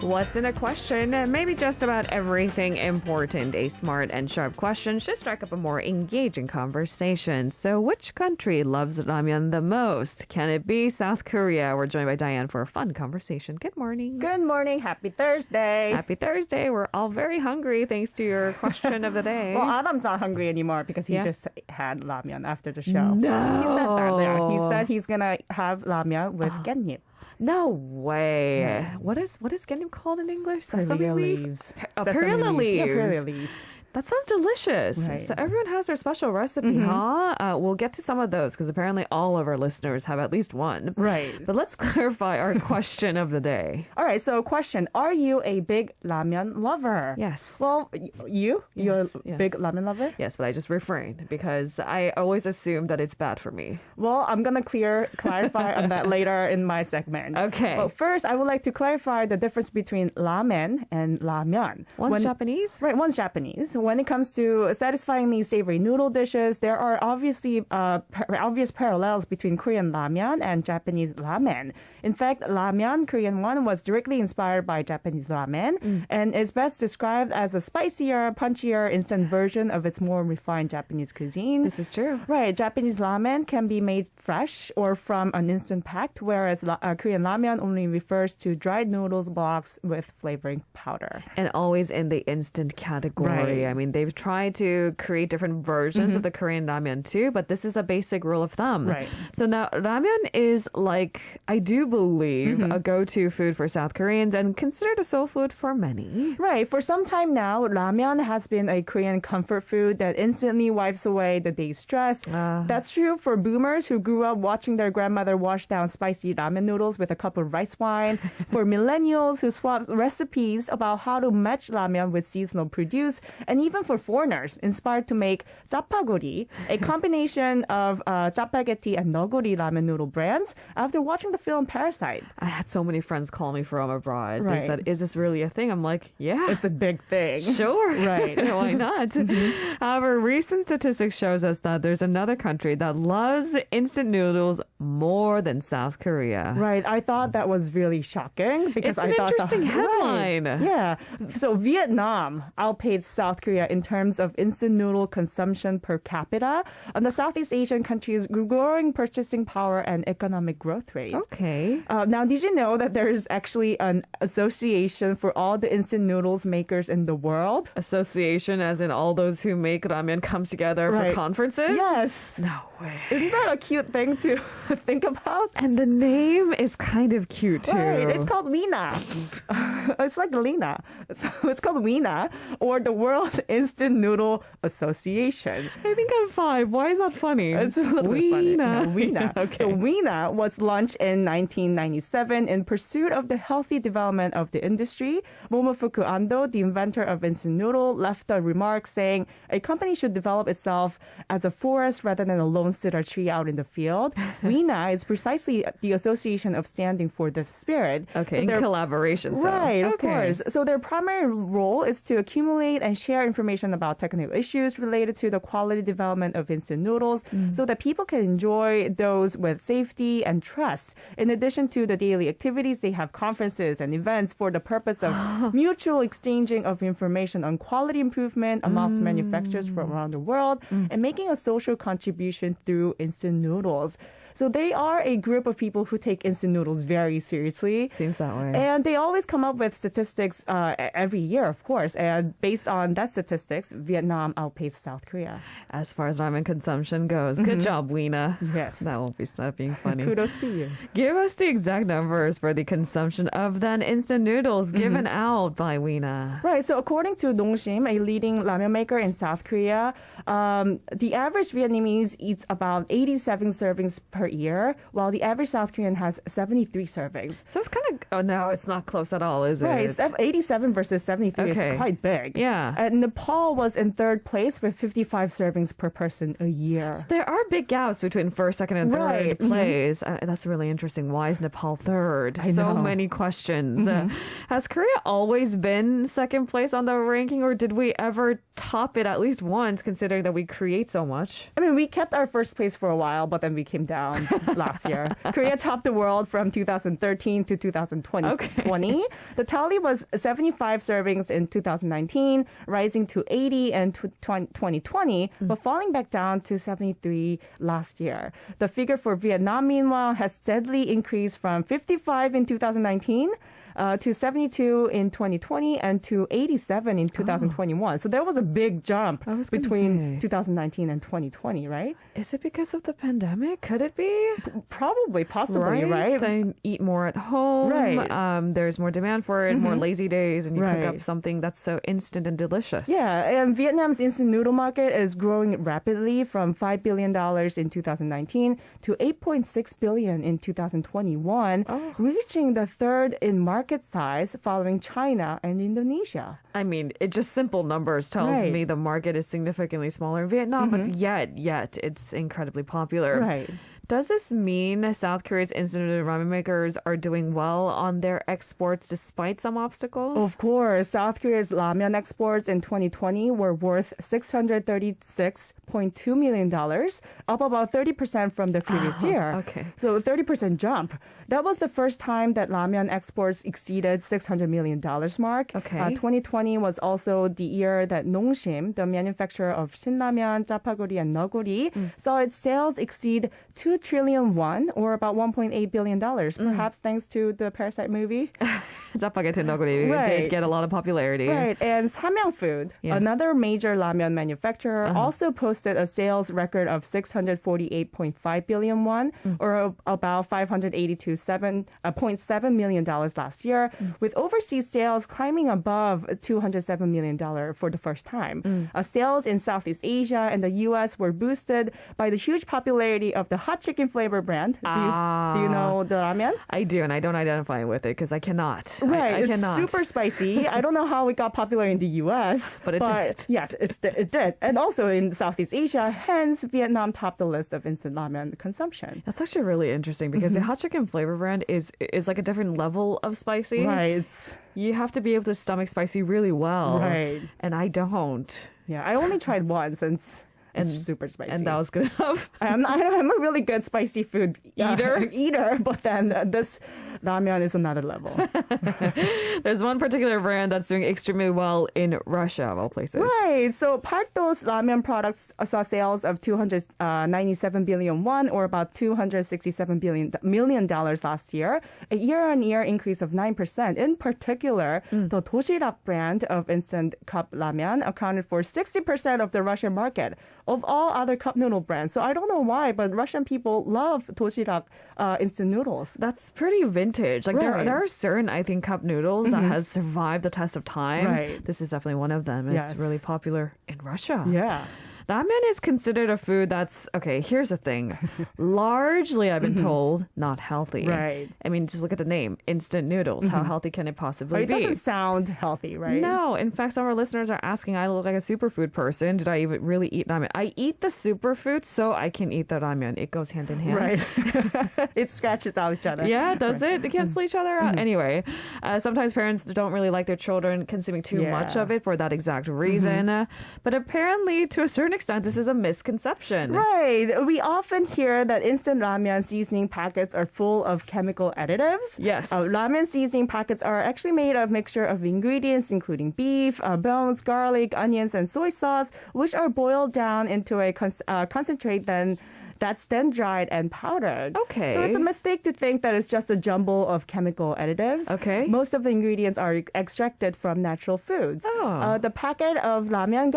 What's in a question? Maybe just about everything important. A smart and sharp question should strike up a more engaging conversation. So which country loves ramyeon the most? Can it be South Korea? We're joined by Diane for a fun conversation. Good morning. Good morning. Happy Thursday. Happy Thursday. We're all very hungry thanks to your question of the day. Well, Adam's not hungry anymore because he just had ramyeon after the show. No. He said that there. He said he's going to have ramyeon with gendnip. No way. Yeah. What is getting called in English? Sesame leaves. Perilla leaves. Yeah, perilla leaves. That sounds delicious. Right. So everyone has their special recipe, huh? We'll get to some of those because apparently all of our listeners have at least one. Right. But let's clarify our question of the day. All right. So question, are you a big ramyeon lover? Yes. Well, you're a big ramyeon lover? Yes, but I just refrained because I always assume that it's bad for me. Well, I'm going to clarify on that later in my segment. Okay. But first, I would like to clarify the difference between ramen and ramyeon. One's Japanese? Right, one's Japanese. When it comes to satisfyingly savory noodle dishes, there are obviously obvious parallels between Korean ramyeon and Japanese ramen. In fact, ramyeon, Korean one, was directly inspired by Japanese ramen and is best described as a spicier, punchier, instant version of its more refined Japanese cuisine. This is true. Right, Japanese ramen can be made fresh or from an instant pack, whereas Korean ramyeon only refers to dried noodles blocks with flavoring powder. And always in the instant category. Right. I mean, they've tried to create different versions of the Korean ramyeon too, but this is a basic rule of thumb. Right. So now ramyeon is like, I do believe, a go-to food for South Koreans and considered a soul food for many. Right. For some time now, ramyeon has been a Korean comfort food that instantly wipes away the day's stress. That's true for boomers who grew up watching their grandmother wash down spicy ramen noodles with a cup of rice wine. For millennials who swap recipes about how to match ramyeon with seasonal produce, and even for foreigners inspired to make 짜파구리, a combination of 짜파게티 and noguri ramen noodle brands after watching the film Parasite. I had so many friends call me from abroad. Right. They said, is this really a thing? I'm like, yeah. It's a big thing. Sure. Right. Why not? However, recent statistics shows us that there's another country that loves instant noodles more than South Korea. Right. I thought that was really shocking because It's an interesting headline. Right. Yeah. So Vietnam outpaced South Korea in terms of instant noodle consumption per capita, and the Southeast Asian countries' growing purchasing power and economic growth rate. Okay. Now, did you know that there is actually an association for all the instant noodles makers in the world? Association, as in all those who make ramen come together for Right. conferences? Yes. No way. Isn't that a cute thing to think about? And the name is kind of cute too. Right, it's called WINA. It's like Lena. So it's called WINA, or the World Instant Noodle Association. I think I'm 5. Why is that funny? It's a little bit funny. Weena. No, WINA. Okay. So WINA was launched in 1997 in pursuit of the healthy development of the industry. Momofuku Ando, the inventor of instant noodle, left a remark saying a company should develop itself as a forest rather than a lone cedar tree out in the field. WINA is precisely the association of standing for this spirit. Okay, So in they're- collaboration. So. Right, of Okay. course. So their primary role is to accumulate and share information about technical issues related to the quality development of instant noodles so that people can enjoy those with safety and trust. In addition to the daily activities, they have conferences and events for the purpose of mutual exchanging of information on quality improvement amongst manufacturers from around the world and making a social contribution through instant noodles. So they are a group of people who take instant noodles very seriously. Seems that way. And they always come up with statistics every year, of course. And based on that statistics, Vietnam outpaced South Korea. As far as ramen consumption goes, good job, Weena. Yes. That won't be stop being funny. Kudos to you. Give us the exact numbers for the consumption of then instant noodles given out by Weena. Right. So according to Dongsim, a leading ramen maker in South Korea, the average Vietnamese eats about 87 servings per year, while the average South Korean has 73 servings. So it's kind of, oh no, it's not close at all, is it? Right, 87 versus 73 Okay. is quite big. Yeah. And Nepal was in third place with 55 servings per person a year. There are big gaps between first, second, and third Right. place. That's really interesting. Why is Nepal third? I So know. many questions. Has Korea always been second place on the ranking, or did we ever top it at least once, considering that we create so much? I mean, we kept our first place for a while, but then we came down. down last year. Korea topped the world from 2013 to 2020. Okay. The tally was 75 servings in 2019, rising to 80 in 2020, but falling back down to 73 last year. The figure for Vietnam, meanwhile, has steadily increased from 55 in 2019 to 72 in 2020 and to 87 in 2021. So there was a big jump between 2019 and 2020, right? Is it because of the pandemic? Could it be? Probably, possibly, right? So eat more at home. Right. There's more demand for it, more lazy days, and you cook up something that's so instant and delicious. Yeah, and Vietnam's instant noodle market is growing rapidly from $5 billion in 2019 to $8.6 billion in 2021, reaching the third in market size following China and Indonesia. I mean, it just simple numbers tells me the market is significantly smaller in Vietnam, but yet it's incredibly popular. Right. Does this mean South Korea's instant noodle ramen makers are doing well on their exports despite some obstacles? Of course. South Korea's ramyeon exports in 2020 were worth $636.2 million, up about 30% from the previous year. Okay. So a 30% jump. That was the first time that ramyeon exports exceeded $600 million mark. Okay. 2020 was also the year that Nongshim, the manufacturer of Shinramyeon, Chapaguri, and Noguri, saw its sales exceed 2 trillion won, or about $1.8 billion, perhaps thanks to the Parasite movie. 짜파게티 너구리 did get a lot of popularity. Right, and Samyang Food, another major ramyeon manufacturer, also posted a sales record of 648.5 billion won, or about $582.7 million last year, with overseas sales climbing above $207 million for the first time. Sales in Southeast Asia and the U.S. were boosted by the huge popularity of the hot chicken flavor brand. Do you know the ramen? I do, and I don't identify with it because I cannot. Right, I it's cannot. super spicy. I don't know how it got popular in the U.S., but it did. Yes, it did. And also in Southeast Asia, hence Vietnam topped the list of instant ramen consumption. That's actually really interesting because the hot chicken flavor brand is like a different level of spicy. Right. You have to be able to stomach spicy really well. Right. And I don't. Yeah, I only tried once and it's super spicy. And that was good enough. I'm a really good spicy food eater, but then this ramyeon is another level. There's one particular brand that's doing extremely well in Russia, of all places. Right. So Partos ramen products saw sales of 297 billion won, or about $267 million last year, a year-on-year increase of 9%. In particular, the Doshirak brand of instant cup ramen accounted for 60% of the Russian market of all other cup noodle brands. So I don't know why, but Russian people love Doshirak instant noodles. That's pretty vintage. Like there are certain, I think, cup noodles that has survived the test of time. Right. This is definitely one of them. It's really popular in Russia. Yeah. Ramen is considered a food that's, okay, here's the thing. Largely, I've been told, not healthy. Right. I mean, just look at the name, instant noodles. How healthy can it possibly be? It doesn't sound healthy, right? No. In fact, some of our listeners are asking, I look like a superfood person. Did I even really eat ramen? I eat the superfood so I can eat the ramen. It goes hand in hand. Right. It scratches out each other. Yeah, does it? They cancel each other out. Anyway, sometimes parents don't really like their children consuming too much of it for that exact reason. But apparently, to a certain extent, this is a misconception. Right. We often hear that instant ramen seasoning packets are full of chemical additives. Yes. Ramen seasoning packets are actually made of a mixture of ingredients, including beef, bones, garlic, onions, and soy sauce, which are boiled down into a concentrate that's then dried and powdered. Okay. So it's a mistake to think that it's just a jumble of chemical additives. Okay. Most of the ingredients are extracted from natural foods. Oh. The packet of ramyeon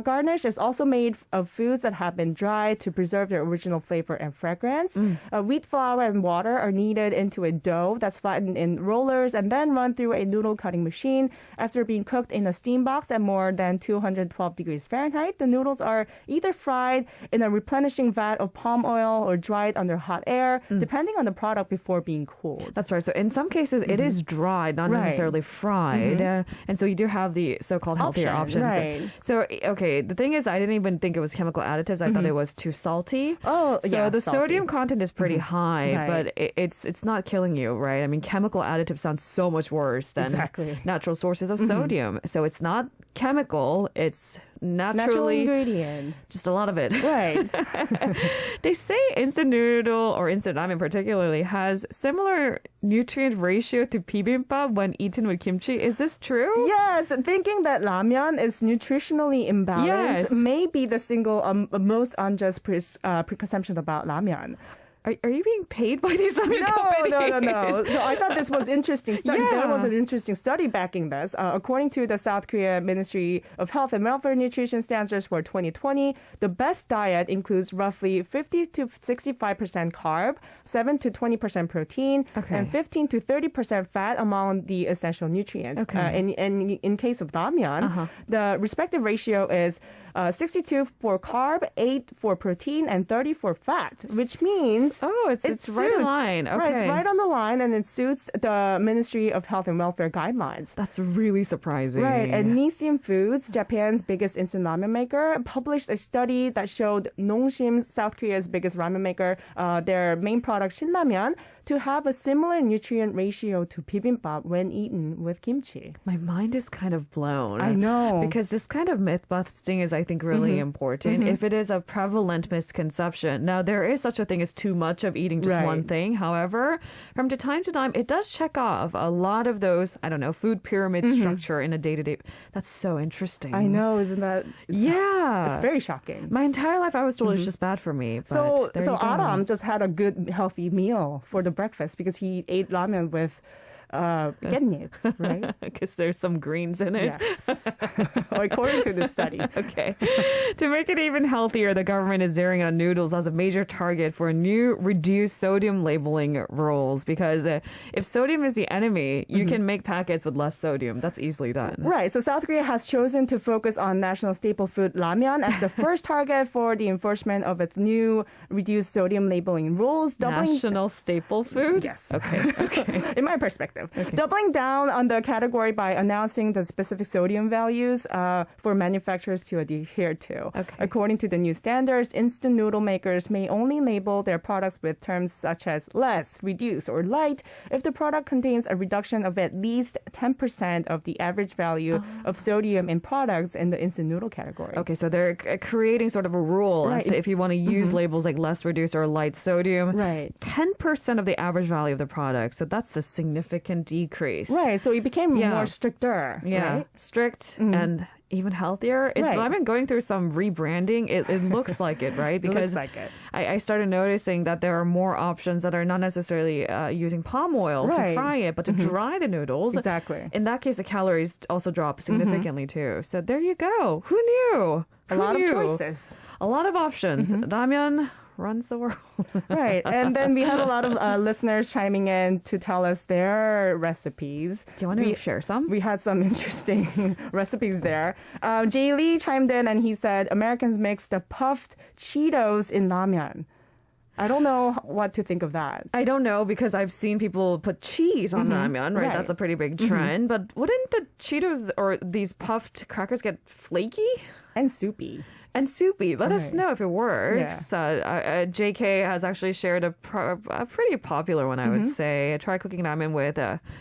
garnish is also made of foods that have been dried to preserve their original flavor and fragrance. Wheat flour and water are kneaded into a dough that's flattened in rollers and then run through a noodle cutting machine. After being cooked in a steam box at more than 212 degrees Fahrenheit, the noodles are either fried in a replenishing vat of palm oil or dried under hot air, depending on the product before being cooled. That's right. So in some cases, it is dried, not necessarily fried. And so you do have the so-called healthier options. Right. So, okay, the thing is, I didn't even think it was chemical additives. I thought it was too salty. Oh, so yeah, the salty. sodium content is pretty high, Right. but it's not killing you, right? I mean, chemical additives sound so much worse than natural sources of sodium. So it's not chemical. It's Natural naturally ingredient. just a lot of it. Right. They say instant noodle or instant ramen particularly has similar nutrient ratio to bibimbap when eaten with kimchi. Is this true? Yes, thinking that ramyeon is nutritionally imbalanced Yes. may be the single most unjust preconception about ramyeon. Are you being paid by these ramen companies? No. So I thought this was interesting study. Yeah. There was an interesting study backing this. According to the South Korea Ministry of Health and Welfare Nutrition Standards for 2020, the best diet includes roughly 50 to 65% carb, 7 to 20% protein, Okay. and 15 to 30% fat among the essential nutrients. Okay. In case of ramyeon, the respective ratio is 62 for carb, 8 for protein, and 30 for fat, which means Oh, it's right in suits- line. Okay. Right, it's right on the line, and it suits the Ministry of Health and Welfare guidelines. That's really surprising. Right, and Nissin Foods, Japan's biggest instant ramen maker, published a study that showed Nongshim, South Korea's biggest ramen maker, their main product Shinramyeon, to have a similar nutrient ratio to bibimbap when eaten with kimchi. My mind is kind of blown. I know. Because this kind of myth busting is, I think, really important. If it is a prevalent misconception. Now, there is such a thing as too much of eating just Right. one thing. However, from time to time, it does check off a lot of those, I don't know, food pyramid structure in a day-to-day. That's so interesting. I know, isn't that? Yeah. It's very shocking. My entire life, I was told it's just bad for me. But So there you go. Adam just had a good, healthy meal for the breakfast because he ate ramen with 깻잎, right? Because there's some greens in it. Yes. According to this study. Okay. To make it even healthier, the government is zeroing on noodles as a major target for new reduced sodium labeling rules. Because if sodium is the enemy, you can make packets with less sodium. That's easily done. Right. So South Korea has chosen to focus on national staple food ramyeon as the first target for the enforcement of its new reduced sodium labeling rules. National staple food? Yes. Okay. Okay. In my perspective. Doubling down on the category by announcing the specific sodium values for manufacturers to adhere to. Okay. According to the new standards, instant noodle makers may only label their products with terms such as less, reduce, or light if the product contains a reduction of at least 10% of the average value of sodium in products in the instant noodle category. Okay, so they're creating sort of a rule as Right. to if you want to use labels like less reduced or light sodium. Right. 10% of the average value of the product. So that's a significant decrease. Right. So it became Yeah. more stricter. Yeah. Right? Strict and even healthier. Is Right. Diamond going through some rebranding? It looks like it, right? Because looks like it. I started noticing that there are more options that are not necessarily using palm oil to Right. fry it, but to dry the noodles. Exactly. In that case, the calories also drop significantly too. So there you go. Who knew? A Who lot knew? of choices. A lot of options. Ramyeon runs the world. Right. And then we had a lot of listeners chiming in to tell us their recipes. Do you want to share some? We had some interesting recipes there. Jay Lee chimed in and he said, Americans mix the puffed Cheetos in ramyeon. I don't know what to think of that. I don't know because I've seen people put cheese on ramyeon, right? Right. That's a pretty big trend. But wouldn't the Cheetos or these puffed crackers get flaky And soupy. and soupy? Let us Right. know if it works. JK has actually shared a pretty popular one, I would say. Try cooking ramen with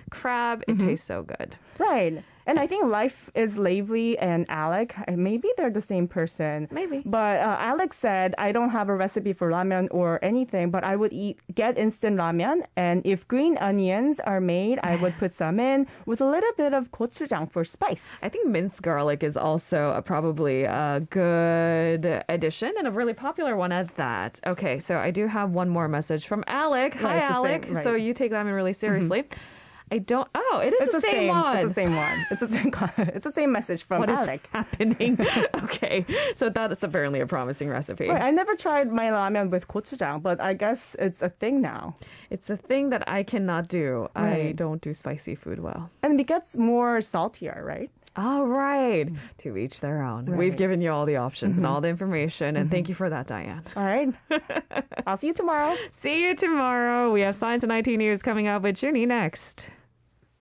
crab. It tastes so good. Right. And I think Life is Lively and Alec, maybe they're the same person. Maybe. But Alec said, I don't have a recipe for ramen or anything, but I would get instant ramen. And if green onions are made, I would put some in with a little bit of gochujang for spice. I think minced garlic is also probably a good addition and a really popular one at that. Okay, so I do have one more message from Alec. Hi, it's the Alec. same, right. So you take ramen really seriously. I don't. Oh, it is It's the same one. It's the same one. It's the same message from What is Alec. happening? Okay, so that is apparently a promising recipe. Right, I never tried my ramen with gochujang, but I guess it's a thing now. It's a thing that I cannot do. I Right. don't do spicy food well. And it gets more saltier, right? All right. To each their own. Right. We've given you all the options and all the information, and thank you for that, Diane. All right. I'll see you tomorrow. See you tomorrow. We have Science and IT News coming up with Junie next.